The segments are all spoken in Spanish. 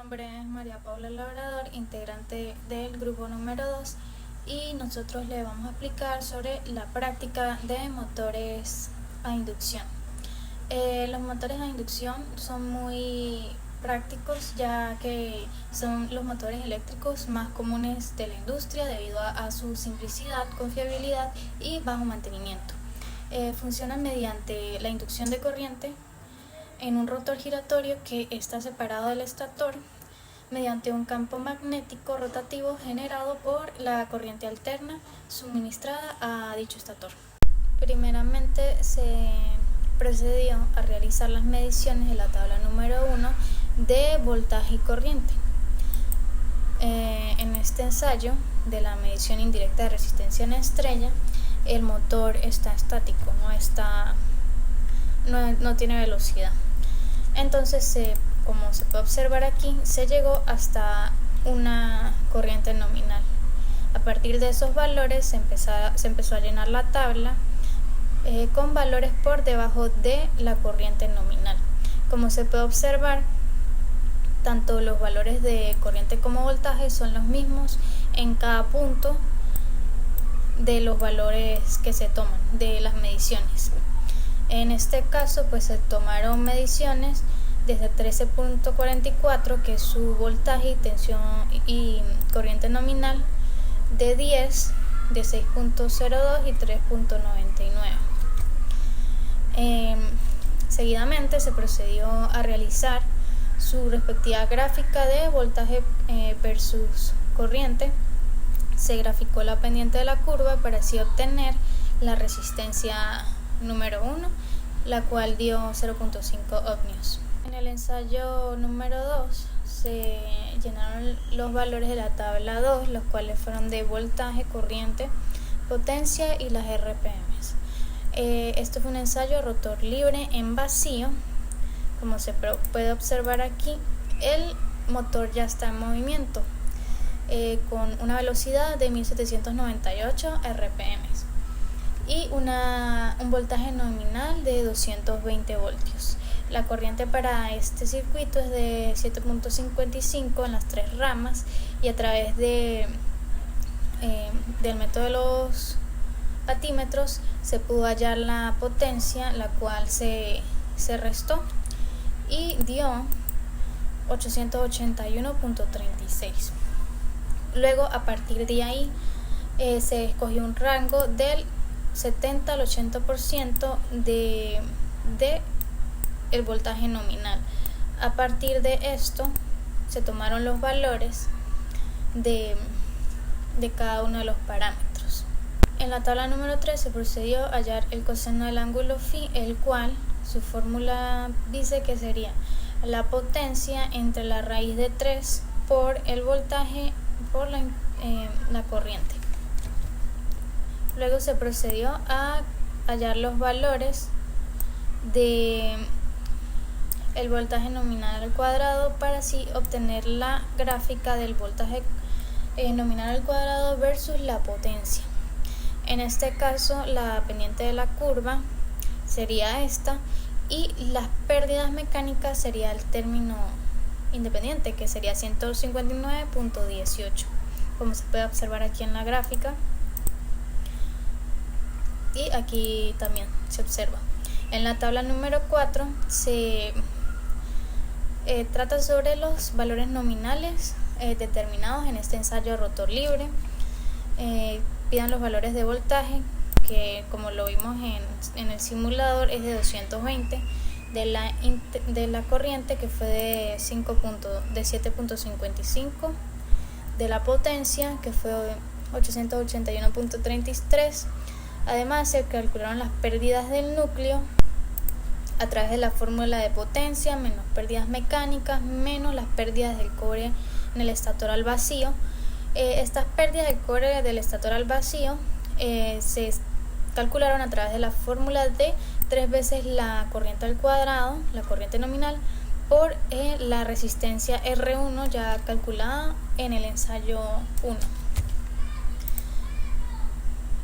nombre es María Paula Labrador, integrante del grupo número 2, y nosotros le vamos a explicar sobre la práctica de motores a inducción. Los motores a inducción son muy prácticos, ya que son los motores eléctricos más comunes de la industria debido a su simplicidad, confiabilidad y bajo mantenimiento. Funcionan mediante la inducción de corriente en un rotor giratorio que está separado del estator mediante un campo magnético rotativo generado por la corriente alterna suministrada a dicho estator. Primeramente se procedió a realizar las mediciones de la tabla número 1 de voltaje y corriente. En este ensayo de la medición indirecta de resistencia en estrella, el motor está estático, no tiene velocidad. Entonces, como se puede observar aquí, se llegó hasta una corriente nominal. A partir de esos valores se empezó a llenar la tabla con valores por debajo de la corriente nominal. Como se puede observar, tanto los valores de corriente como voltaje son los mismos en cada punto de los valores que se toman de las mediciones. En este caso, pues se tomaron mediciones desde 13.44, que es su voltaje y tensión y corriente nominal, de 10, de 6.02 y 3.99. Seguidamente se procedió a realizar su respectiva gráfica de voltaje versus corriente. Se graficó la pendiente de la curva para así obtener la resistencia número 1, la cual dio 0.5 ohmios. En el ensayo número 2 se llenaron los valores de la tabla 2, los cuales fueron de voltaje, corriente, potencia y las RPMs. Esto fue un ensayo rotor libre en vacío. Como se puede observar aquí, el motor ya está en movimiento con una velocidad de 1798 RPMs y un voltaje nominal de 220 voltios. La corriente para este circuito es de 7.55 en las tres ramas, y a través del método de los patímetros se pudo hallar la potencia, la cual se restó y dio 881.36. Luego, a partir de ahí, se escogió un rango del 70 al 80% de el voltaje nominal. A partir de esto se tomaron los valores de cada uno de los parámetros. En la tabla número 3 se procedió a hallar el coseno del ángulo phi, el cual su fórmula dice que sería la potencia entre la raíz de 3 por el voltaje por la corriente. Luego se procedió a hallar los valores de el voltaje nominal al cuadrado para así obtener la gráfica del voltaje nominal al cuadrado versus la potencia. En este caso, la pendiente de la curva sería esta y las pérdidas mecánicas sería el término independiente, que sería 159.18, como se puede observar aquí en la gráfica, y aquí también se observa. En la tabla número 4 se trata sobre los valores nominales determinados en este ensayo rotor libre. Pidan los valores de voltaje, que como lo vimos en el simulador es de 220, de la corriente, que fue de 7.55, de la potencia, que fue 881.33. Además, se calcularon las pérdidas del núcleo a través de la fórmula de potencia menos pérdidas mecánicas menos las pérdidas del cobre en el estator al vacío. Estas pérdidas del cobre del estator al vacío se calcularon a través de la fórmula de 3 veces la corriente al cuadrado, la corriente nominal, por la resistencia R1 ya calculada en el ensayo 1.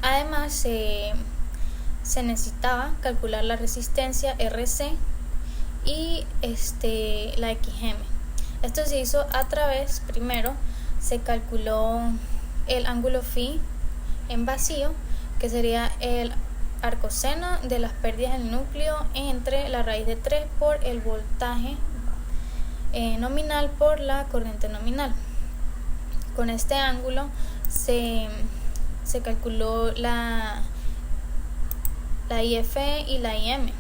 Además, se necesitaba calcular la resistencia RC y la XM. Esto se hizo a través, primero se calculó el ángulo phi en vacío, que sería el arcoseno de las pérdidas del núcleo entre la raíz de 3 por el voltaje nominal por la corriente nominal. Con este ángulo se calculó la IF y la IM,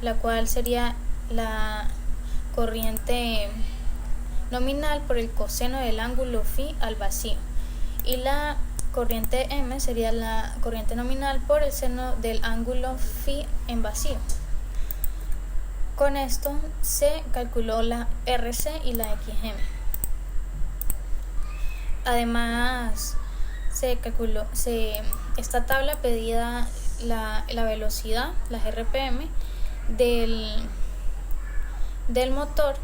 la cual sería la corriente nominal por el coseno del ángulo phi al vacío, y la corriente M sería la corriente nominal por el seno del ángulo phi en vacío. Con esto se calculó la RC y la XM. Además, se calculó, esta tabla pedía la velocidad, las RPM, del motor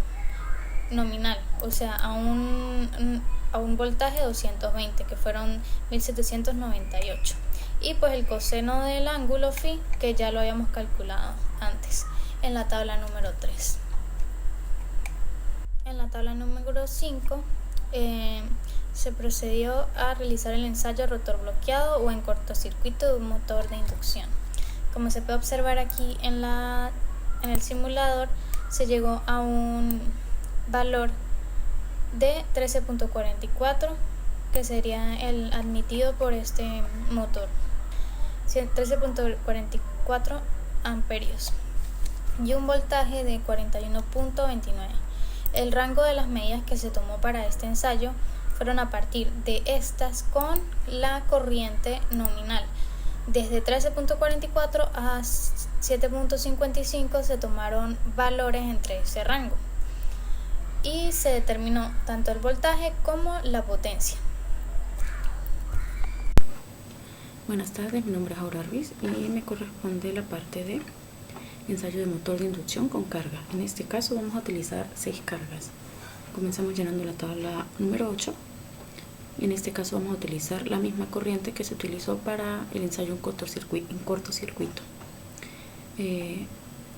nominal, o sea, a un voltaje de 220, que fueron 1798, y pues el coseno del ángulo phi, que ya lo habíamos calculado antes en la tabla número 3. En la tabla número 5 se procedió a realizar el ensayo rotor bloqueado o en cortocircuito de un motor de inducción. Como se puede observar aquí en el simulador, se llegó a un valor de 13.44, que sería el admitido por este motor, 13.44 amperios, y un voltaje de 41.29. El rango de las medidas que se tomó para este ensayo fueron a partir de estas con la corriente nominal. Desde 13.44 a 7.55 se tomaron valores entre ese rango y se determinó tanto el voltaje como la potencia. Buenas tardes, mi nombre es Aura Ruiz y me corresponde la parte de ensayo de motor de inducción con carga. En este caso vamos a utilizar 6 cargas. Comenzamos llenando la tabla número 8. En este caso vamos a utilizar la misma corriente que se utilizó para el ensayo en cortocircuito.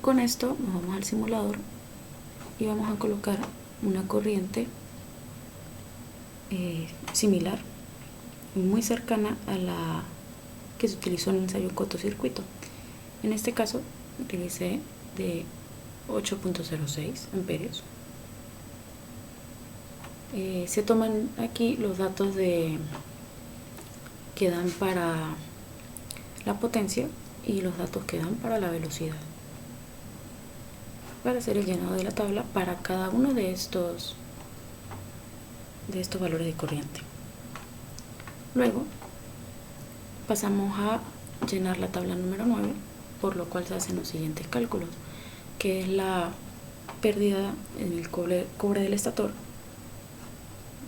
Con esto nos vamos al simulador y vamos a colocar una corriente similar y muy cercana a la que se utilizó en el ensayo en cortocircuito. En este caso utilicé de 8.06 amperios. Se toman aquí los datos que dan para la potencia y los datos que dan para la velocidad, para hacer el llenado de la tabla para cada uno de estos valores de corriente. Luego pasamos a llenar la tabla número 9, por lo cual se hacen los siguientes cálculos, que es la pérdida en el cobre del estator,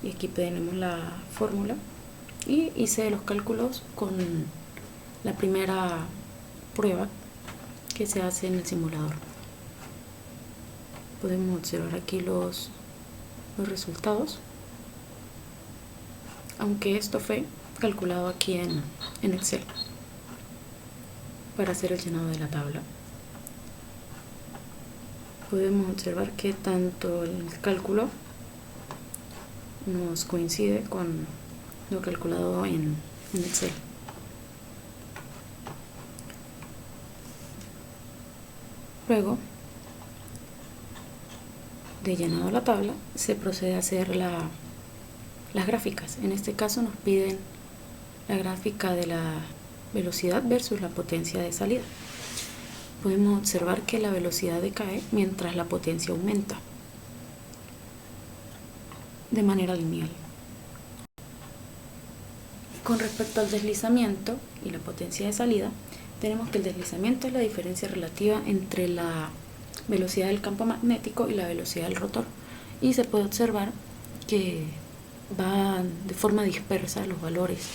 y aquí tenemos la fórmula, y hice los cálculos con la primera prueba que se hace en el simulador. Podemos observar aquí los resultados, aunque esto fue calculado aquí en Excel para hacer el llenado de la tabla. Podemos observar que tanto el cálculo nos coincide con lo calculado en Excel. Luego de llenado la tabla, se procede a hacer las gráficas. En este caso nos piden la gráfica de la velocidad versus la potencia de salida. Podemos observar que la velocidad decae mientras la potencia aumenta de manera lineal. Con respecto al deslizamiento y la potencia de salida, tenemos que el deslizamiento es la diferencia relativa entre la velocidad del campo magnético y la velocidad del rotor, y se puede observar que van de forma dispersa los valores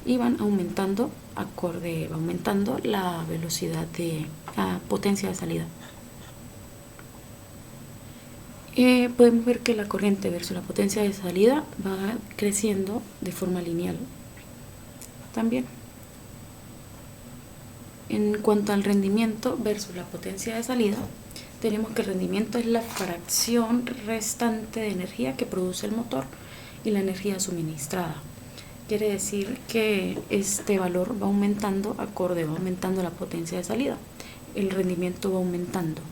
y van aumentando acorde, va aumentando la velocidad de potencia de salida. Podemos ver que la corriente versus la potencia de salida va creciendo de forma lineal. También, en cuanto al rendimiento versus la potencia de salida, tenemos que el rendimiento es la fracción restante de energía que produce el motor y la energía suministrada. Quiere decir que este valor va aumentando acorde, va aumentando la potencia de salida. El rendimiento va aumentando.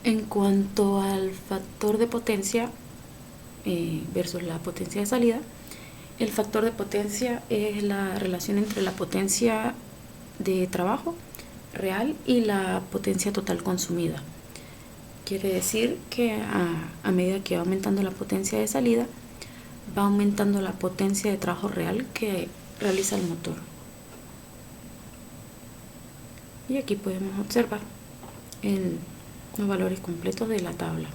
En cuanto al factor de potencia versus la potencia de salida, el factor de potencia es la relación entre la potencia de trabajo real y la potencia total consumida. Quiere decir que a medida que va aumentando la potencia de salida, va aumentando la potencia de trabajo real que realiza el motor. Y aquí podemos observar los valores completos de la tabla.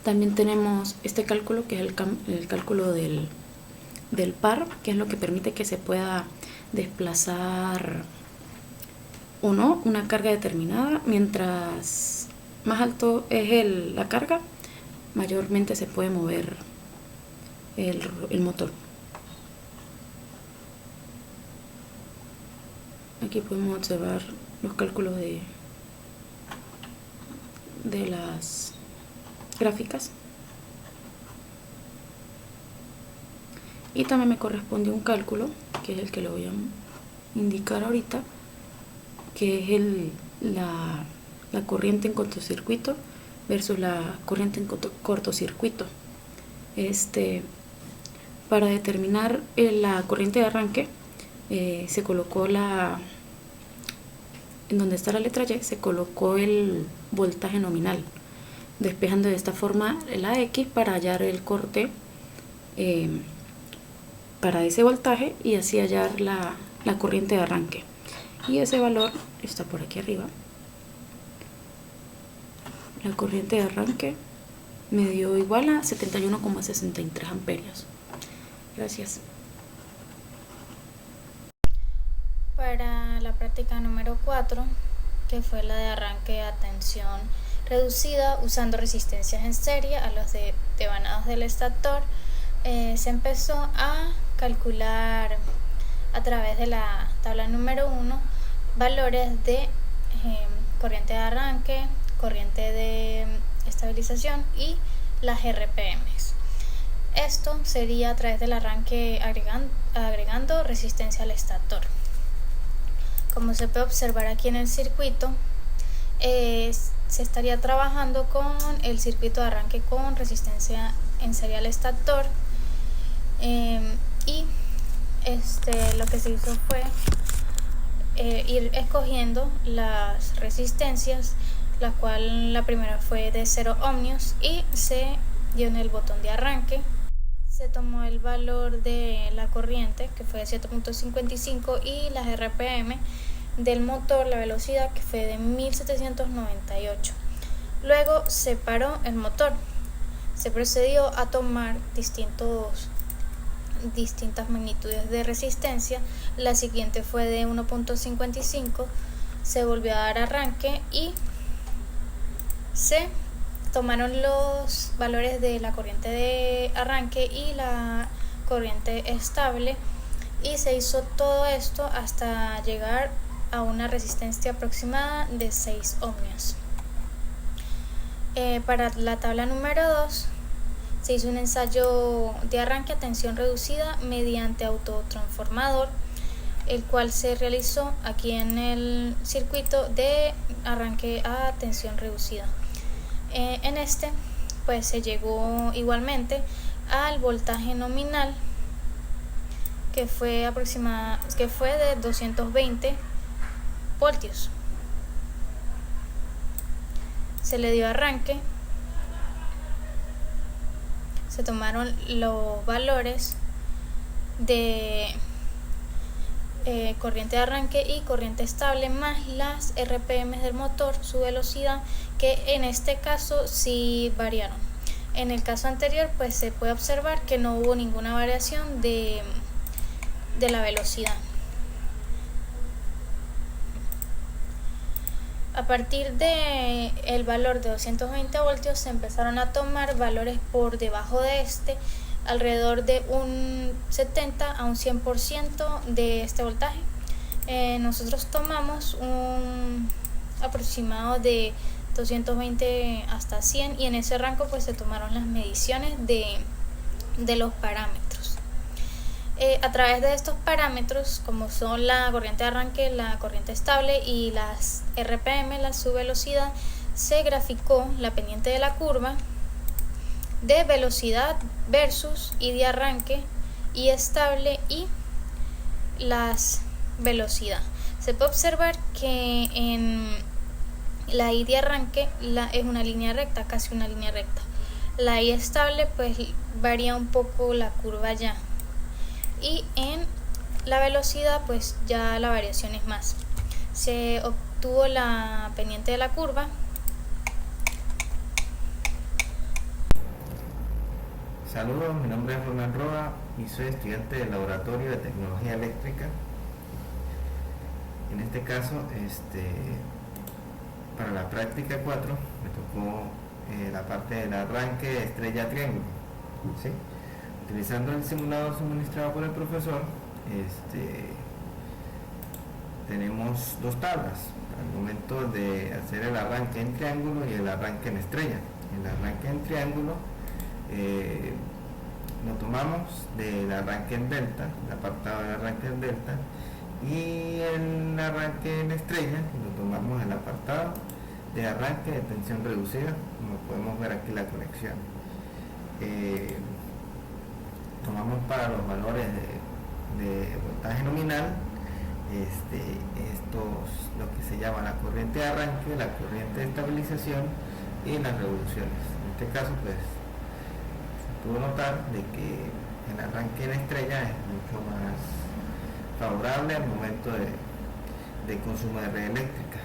También tenemos este cálculo que es el cálculo del par, que es lo que permite que se pueda desplazar o no una carga determinada. Mientras más alto es la carga, mayormente se puede mover el motor. Aquí podemos observar los cálculos de las gráficas. Y también me corresponde un cálculo, que es el que le voy a indicar ahorita, que es la corriente en cortocircuito versus la corriente en cortocircuito. Para determinar la corriente de arranque, se colocó en donde está la letra Y, se colocó el voltaje nominal, despejando de esta forma la X para hallar el corte para ese voltaje y así hallar la corriente de arranque. Y ese valor está por aquí arriba. La corriente de arranque me dio igual a 71,63 amperios. Gracias. Para la práctica número 4, que fue la de arranque a tensión reducida usando resistencias en serie a los devanados del estator, se empezó a calcular a través de la tabla número 1 valores de corriente de arranque, corriente de estabilización y las RPMs. Esto sería a través del arranque agregando resistencia al estator. Como se puede observar aquí en el circuito, se estaría trabajando con el circuito de arranque con resistencia en serie al estator, y lo que se hizo fue ir escogiendo las resistencias, la cual la primera fue de 0 ohmios y se dio en el botón de arranque. Se tomó el valor de la corriente, que fue de 7.55, y las RPM del motor, la velocidad, que fue de 1798. Luego se paró el motor. Se procedió a tomar distintas magnitudes de resistencia. La siguiente fue de 1.55. Se volvió a dar arranque y se tomaron los valores de la corriente de arranque y la corriente estable y se hizo todo esto hasta llegar a una resistencia aproximada de 6 ohmios. Para la tabla número 2 se hizo un ensayo de arranque a tensión reducida mediante autotransformador, el cual se realizó aquí en el circuito de arranque a tensión reducida. En este pues se llegó igualmente al voltaje nominal, que fue de 220 voltios. Se le dio arranque, se tomaron los valores de corriente de arranque y corriente estable más las RPM del motor, su velocidad, que en este caso sí variaron. En el caso anterior pues se puede observar que no hubo ninguna variación de la velocidad. A partir de el valor de 220 voltios se empezaron a tomar valores por debajo de alrededor de un 70 a un 100% de este voltaje. Nosotros tomamos un aproximado de 220 hasta 100 y en ese rango pues se tomaron las mediciones de los parámetros. A través de estos parámetros, como son la corriente de arranque, la corriente estable y las RPM, la su velocidad, se graficó la pendiente de la curva de velocidad versus I de arranque, I estable y las velocidad. Se puede observar que en la I de arranque es una línea recta, casi una línea recta. La I estable pues varía un poco la curva ya. Y en la velocidad pues ya la variación es más. Se obtuvo la pendiente de la curva. Saludos, mi nombre es Ronald Roa y soy estudiante del Laboratorio de Tecnología Eléctrica. En este caso, para la práctica 4 me tocó la parte del arranque estrella-triángulo, ¿sí? Utilizando el simulador suministrado por el profesor, tenemos dos tablas al momento de hacer el arranque en triángulo y el arranque en estrella. El arranque en triángulo lo tomamos del arranque en delta, el apartado del arranque en delta, y el arranque en estrella lo tomamos el apartado de arranque de tensión reducida, como podemos ver aquí la conexión. Tomamos para los valores de voltaje nominal lo que se llama la corriente de arranque, la corriente de estabilización y las revoluciones. En este caso pues se pudo notar de que el arranque en estrella es mucho más favorable al momento de consumo de red eléctrica.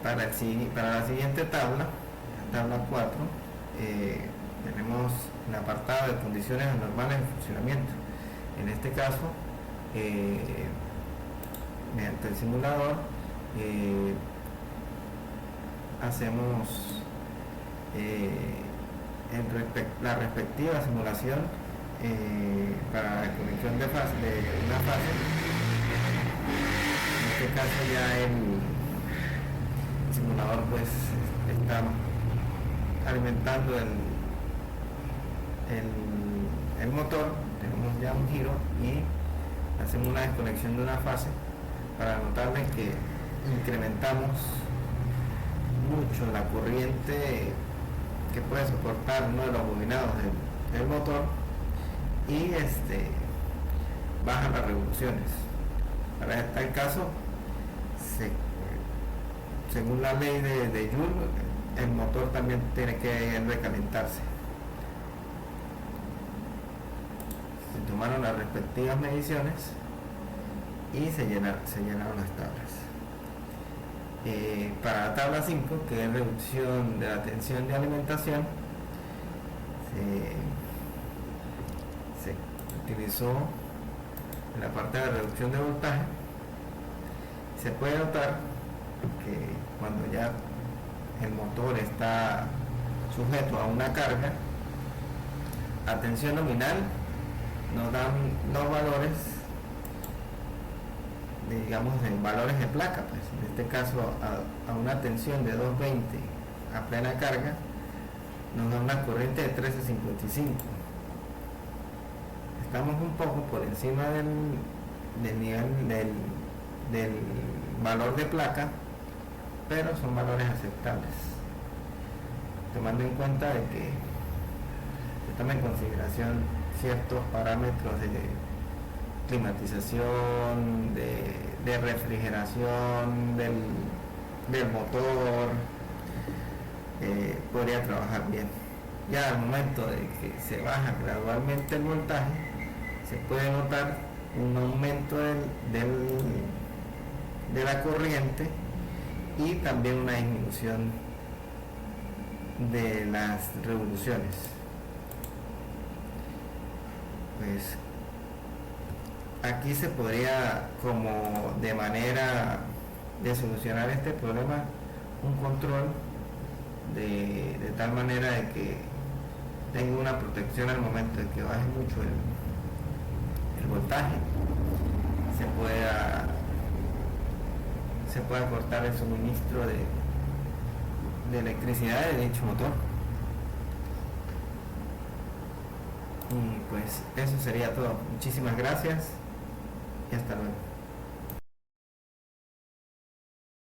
Para la siguiente tabla, la tabla 4, tenemos el apartado de condiciones anormales de funcionamiento. En este caso, mediante el simulador, hacemos la respectiva simulación para la conexión de una fase. En este caso ya el simulador pues está alimentando el motor. Tenemos ya un giro y hacemos una desconexión de una fase para notarles que incrementamos mucho la corriente que puede soportar uno de los bobinados del motor y bajan las revoluciones. Para este caso, según la ley de Joule, el motor también tiene que recalentarse. Se tomaron las respectivas mediciones y se llenaron las tablas. Para la tabla 5, que es reducción de la tensión de alimentación, se utilizó en la parte de reducción de voltaje. Se puede notar que cuando ya el motor está sujeto a una carga, a tensión nominal nos dan los valores, digamos, en valores de placa, pues en este caso a una tensión de 220 a plena carga nos da una corriente de 1355. Estamos un poco por encima del nivel del valor de placa, pero son valores aceptables, tomando en cuenta de que se toma en consideración ciertos parámetros de climatización, de refrigeración del motor. Podría trabajar bien. Ya al momento de que se baja gradualmente el voltaje, se puede notar un aumento de la corriente y también una disminución de las revoluciones. Pues aquí se podría, como de manera de solucionar este problema, un control de tal manera de que tenga una protección al momento de que baje mucho el voltaje. se pueda cortar el suministro de electricidad de dicho motor. Y pues eso sería todo. Muchísimas gracias y hasta luego.